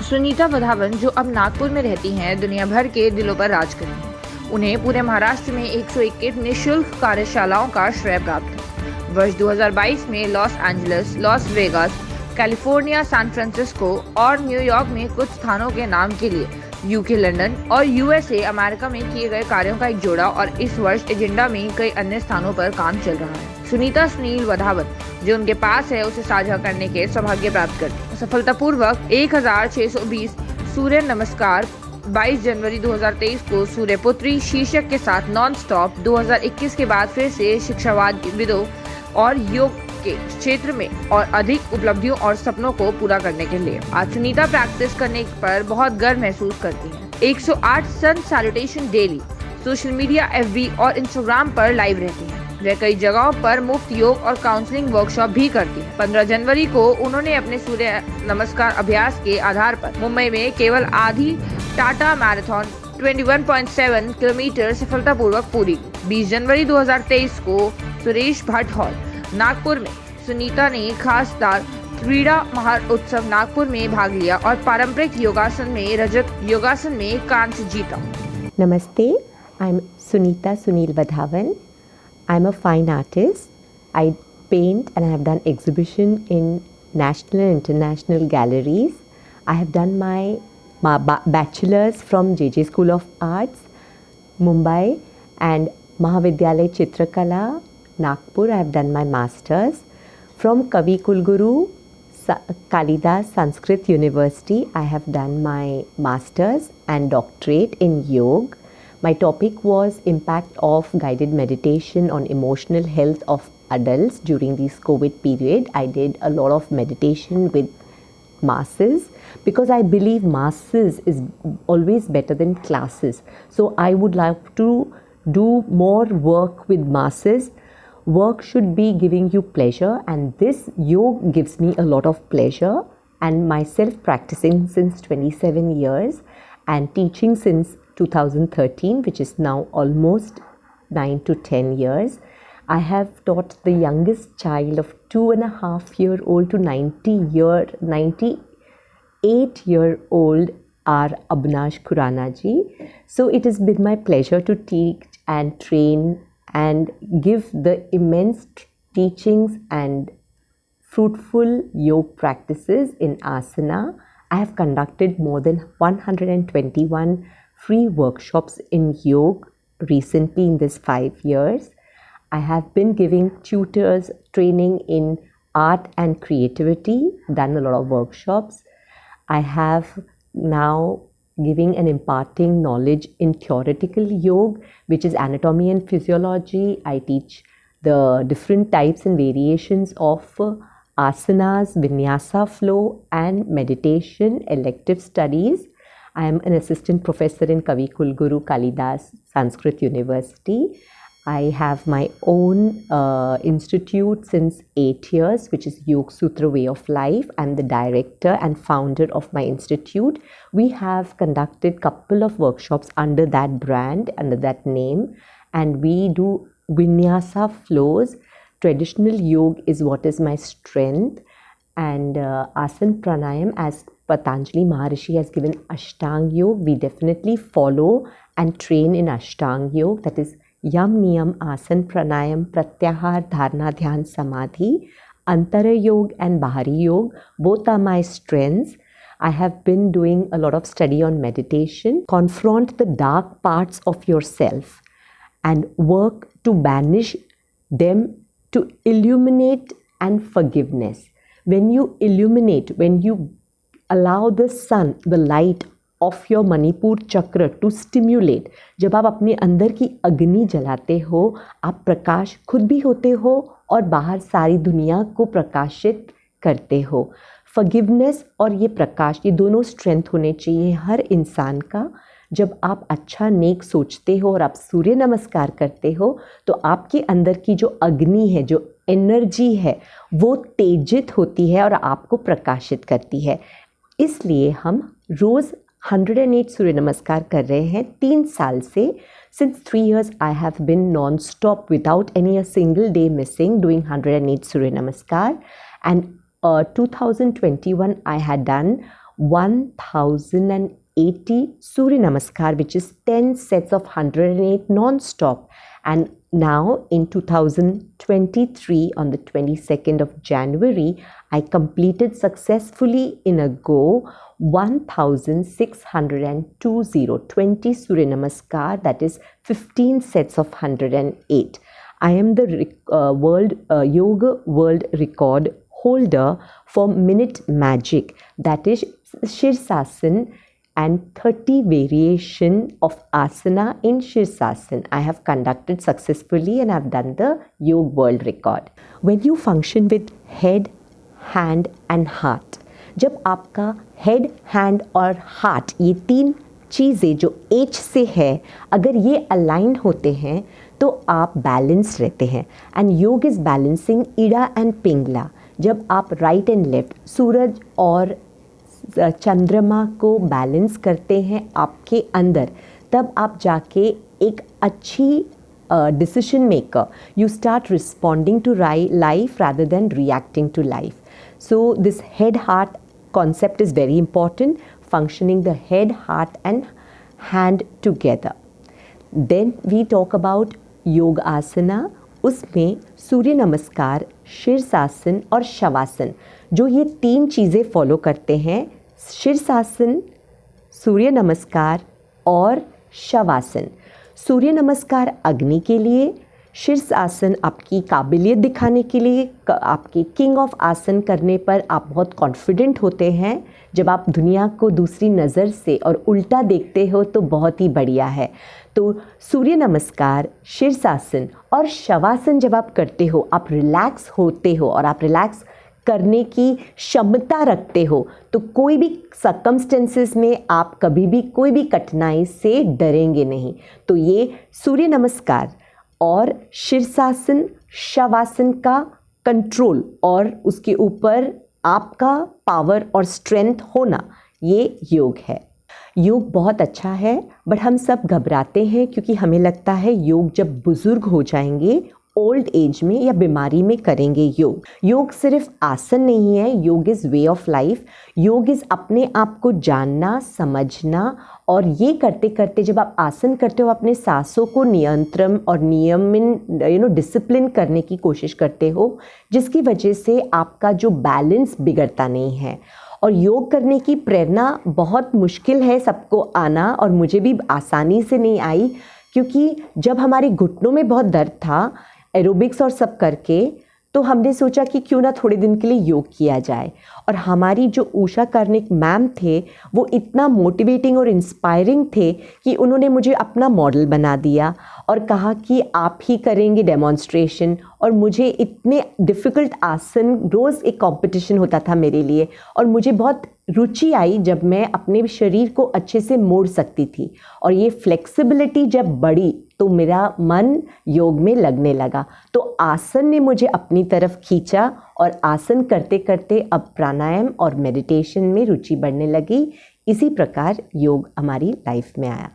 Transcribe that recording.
सुनीता वधावन, जो अब नागपुर में रहती हैं, दुनिया भर के दिलों पर राज कर रही हैं। उन्हें पूरे महाराष्ट्र में 121 निःशुल्क कार्यशालाओं का श्रेय प्राप्त है। वर्ष 2022 में Los Angeles, Las Vegas, California, San Francisco और न्यूयॉर्क में कुछ स्थानों के नाम के लिए यूके, लंदन और यूएसए, अमेरिका में किए गए कार्यों का एक जोड़ा, और इस वर्ष एजेंडा में कई अन्य स्थानों पर काम चल रहा है। सुनीता सुनील वधावन जो उनके पास है उसे साझा करने के सौभाग्य प्राप्त करती है। सफलतापूर्वक 1620 सूर्य नमस्कार 22 जनवरी 2023 को सूर्यपुत्री शीर्षक के साथ नॉन स्टॉप 2021 के बाद फिर से शिक्षावाद, विदों और योग के क्षेत्र में और अधिक उपलब्धियों और सपनों को पूरा करने के लिए आज सुनीता प्रैक्टिस करने पर बहुत गर्व महसूस करती हैं। 108 sun salutation daily social media, FB और इंस्टाग्राम पर लाइव रहती हैं। वे कई जगहों पर मुफ्त योग और काउंसलिंग वर्कशॉप भी करती हैं। 15 जनवरी को उन्होंने अपने सूर्य नमस्कार अभ्यास के आधार पर मुंबई में केवल आधी टाटा मैराथन 21.7 किलोमीटर सफलतापूर्वक पूरी। 20 जनवरी 2023 को सुरेश भट्ट हॉल नागपुर में सुनीता ने खासदार क्रीड़ा महोत्सव नागपुर में भाग लिया और पारंपरिक योगासन में रजत, योगासन में कांस्य जीता। Namaste, I'm Sunita Sunil Vadhavan. I'm a fine artist. I paint and I have done exhibition in national and international galleries. I have done my bachelor's from JJ School of Arts, Mumbai, and Mahavidyalaya Chitrakala, Nagpur. I have done my master's. From Kavi Kulguru, Kalidas Sanskrit University, I have done my master's and doctorate in yoga. My topic was impact of guided meditation on emotional health of adults during this COVID period. I did a lot of meditation with masses because I believe masses is always better than classes. So I would like to do more work with masses. Work should be giving you pleasure, and this yoga gives me a lot of pleasure, and myself practicing since 27 years and teaching since 2013, which is now almost 9 to 10 years. I have taught the youngest child of 2.5-year-old to 98-year-old are Abnash Khurana ji. So it has been my pleasure to teach and train and give the immense teachings and fruitful yoga practices in asana. I have conducted more than 121 free workshops in yoga recently in this 5 years. I have been giving tutors training in art and creativity, done a lot of workshops. I have now giving and imparting knowledge in theoretical yoga, which is anatomy and physiology. I teach the different types and variations of asanas, vinyasa flow and meditation elective studies. I am an assistant professor in Kavi Kulguru Kalidas Sanskrit University. I have my own institute since 8 years, which is Yoga Sutra Way of Life. I'm the director and founder of my institute. We have conducted couple of workshops under that brand, under that name, and we do vinyasa flows. Traditional yoga is what is my strength, and asana pranayam, as Patanjali Maharishi has given Ashtang Yoga, we definitely follow and train in Ashtang Yoga, that is Yam Niyam Asan Pranayam Pratyahar Dharana Dhyan Samadhi. Antara Yoga and Bahari Yoga, both are my strengths. I have been doing a lot of study on meditation. Confront the dark parts of yourself and work to banish them, to illuminate and forgiveness. When you illuminate, when you allow the sun, the light of your Manipur chakra to stimulate, जब आप अपने अंदर की अग्नि जलाते हो, आप प्रकाश खुद भी होते हो और बाहर सारी दुनिया को प्रकाशित करते हो। फॉरगिवनेस और ये प्रकाश, ये दोनों स्ट्रेंथ होने चाहिए हर इंसान का। जब आप अच्छा नेक सोचते हो और आप सूर्य नमस्कार करते हो, तो आपके अंदर की जो अग्नि है, जो एनर्जी है, वो तेजित होती है और आपको प्रकाशित करती है। इसलिए हम रोज़ 108 सूर्य नमस्कार कर रहे हैं 3 साल से। Since 3 years I have been non-stop without a single day missing doing 108 Surya Namaskar, and 2021 I had done 1080 Surya Namaskar, which is 10 sets of 108 non-stop. And now in 2023, on the 22nd of January, I completed successfully in a go 1620 Surya Namaskar, that is 15 sets of 108. I am the yoga world record holder for minute magic, that is Shirsasan, and 30 variation of asana in Shirsasan. I have conducted successfully and I've done the Yoga World Record. When you function with head, hand and heart, जब आपका head, hand और heart, ये तीन चीज़ें जो H से है, अगर ये अलाइन होते हैं तो आप बैलेंस रहते हैं. And yoga is balancing Ida and Pingala. जब आप राइट एंड लेफ्ट, सूरज और चंद्रमा को बैलेंस करते हैं आपके अंदर, तब आप जाके एक अच्छी decision maker, you start responding to life rather than reacting to life. So this head heart concept is very important, functioning the head, heart and hand together. Then we talk about योग आसना. उसमें सूर्य नमस्कार, शीर्षासन और शवासन, जो ये तीन चीज़ें follow करते हैं. शीर्षासन, सूर्य नमस्कार और शवासन. सूर्य नमस्कार अग्नि के लिए, शीर्षासन आपकी काबिलियत दिखाने के लिए, आपके किंग ऑफ आसन करने पर आप बहुत कॉन्फिडेंट होते हैं. जब आप दुनिया को दूसरी नज़र से और उल्टा देखते हो तो बहुत ही बढ़िया है. तो सूर्य नमस्कार, शीर्षासन और शवासन जब आप करते हो, आप रिलैक्स होते हो और आप रिलैक्स करने की क्षमता रखते हो, तो कोई भी सर्कमस्टेंसेस में आप कभी भी कोई भी कठिनाई से डरेंगे नहीं. तो ये सूर्य नमस्कार और शीर्षासन, शवासन का कंट्रोल और उसके ऊपर आपका पावर और स्ट्रेंथ होना, ये योग है. योग बहुत अच्छा है, बट हम सब घबराते हैं क्योंकि हमें लगता है योग जब बुज़ुर्ग हो जाएंगे, ओल्ड एज में या बीमारी में करेंगे योग. योग सिर्फ आसन नहीं है, योग इज़ वे ऑफ लाइफ. योग इज़ अपने आप को जानना, समझना, और ये करते करते जब आप आसन करते हो अपने सांसों को नियंत्रण और नियमन डिसिप्लिन करने की कोशिश करते हो, जिसकी वजह से आपका जो बैलेंस बिगड़ता नहीं है. और योग करने की प्रेरणा बहुत मुश्किल है सबको आना, और मुझे भी आसानी से नहीं आई, क्योंकि जब हमारे घुटनों में बहुत दर्द था एरोबिक्स और सब करके, तो हमने सोचा कि क्यों ना थोड़े दिन के लिए योग किया जाए. और हमारी जो उषा कार्निक मैम थे, वो इतना मोटिवेटिंग और इंस्पायरिंग थे कि उन्होंने मुझे अपना मॉडल बना दिया और कहा कि आप ही करेंगे डेमॉन्स्ट्रेशन. और मुझे इतने डिफ़िकल्ट आसन, रोज़ एक कंपटीशन होता था मेरे लिए, और मुझे बहुत रुचि आई जब मैं अपने शरीर को अच्छे से मोड़ सकती थी. और ये फ्लेक्सिबिलिटी जब बढ़ी तो मेरा मन योग में लगने लगा. तो आसन ने मुझे अपनी तरफ खींचा, और आसन करते करते अब प्राणायाम और मेडिटेशन में रुचि बढ़ने लगी. इसी प्रकार योग हमारी लाइफ में आया.